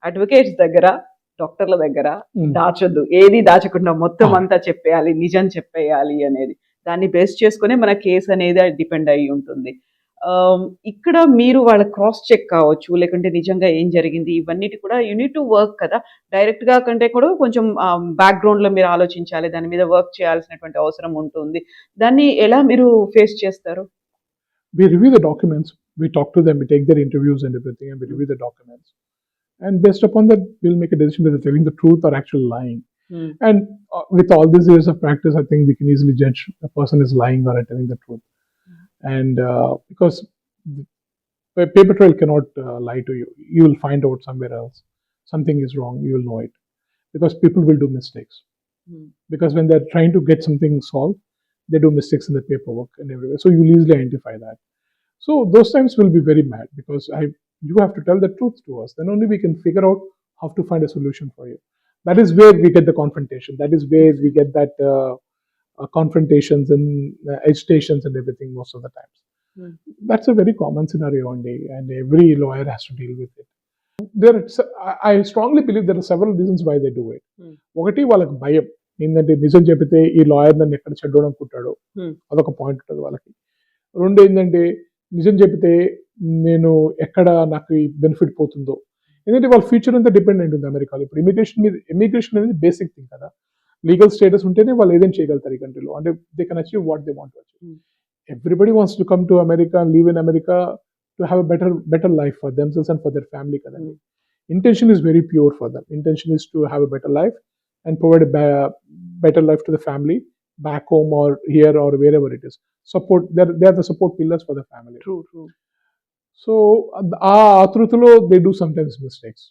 Advocates దగ్గర, డాక్టర్ల దగ్గర దాచొద్దు. ఏది దాచకుండా మొత్తం అంతా చెప్పేయాలి, నిజం చెప్పేయాలి అనేది. దాన్ని బేస్ చేసుకునే మన కేస్ అనేది డిపెండ్ అయ్యి ఉంటుంది. ఇక్కడ మీరు వాళ్ళ క్రాస్ చెక్ కావచ్చు, లేకుంటే నిజంగా ఏం జరిగింది ఇవన్నిటి కూడా యూ నీడ్ టు వర్క్ కదా! డైరెక్ట్‌గా కంటే కూడా కొంచెం బ్యాక్‌గ్రౌండ్‌లో మీరు ఆలోచించాలి. దాని మీద వర్క్ చేయాల్సినటువంటి అవసరం ఉంటుంది. దాన్ని ఎలా మీరు ఫేస్ చేస్తారు? We review the documents, we talk to them, we take their interviews and everything, and we review the documents. And based upon that, we'll make a decision whether telling the truth or actually lying. And with all these years of practice, I think we can easily judge a person is lying or telling the truth. And because paper trail cannot lie to you, you will find out somewhere else something is wrong. You will know it because people will do mistakes. Because when they're trying to get something solved, they do mistakes in the paperwork and everywhere. So you'll easily identify that. So those times will be very mad because you have to tell the truth to us. Then only we can figure out how to find a solution for you. That is where we get the confrontation. That is where we get that confrontations and agitations and everything most of the times. That's a very common scenario only, and every lawyer has to deal with it. I strongly believe there are several reasons why they do it. ఒకటి వాళ్ళకి భయం ఏంటంటే నిజం చెబితే ఈ lawyer నన్ను ఎక్కడ చెడ్డోడు అనుకుంటాడో అదొక పాయింట్ ఉంటుంది వాళ్ళకి. రెండు ఏంటంటే నిజం చెబితే నేను ఎక్కడ నాకు ఈ బెనిఫిట్ పోతుందో, ఎందుకంటే వాళ్ళ ఫ్యూచర్ అంతా డిపెండెంట్ ఉంది అమెరికాలో. ఇప్పుడు ఇమిగ్రేషన్ అనేది బేసిక్ థింగ్ కదా. లీగల్ స్టేటస్ ఉంటేనే వాళ్ళు ఏదైనా చేయగలుగుతారు ఈ కంట్రీలో. అంటే they can achieve what they want to achieve. Everybody wants to come to America and live in America to have a better life for themselves and for their family కదండి. Intention is very pure for them. Intention is to have a better life and provide a better life to the family back home or here or wherever it is. Support, they are the support pillars for the family. True. So ఆ ఆతృతలో they do sometimes mistakes.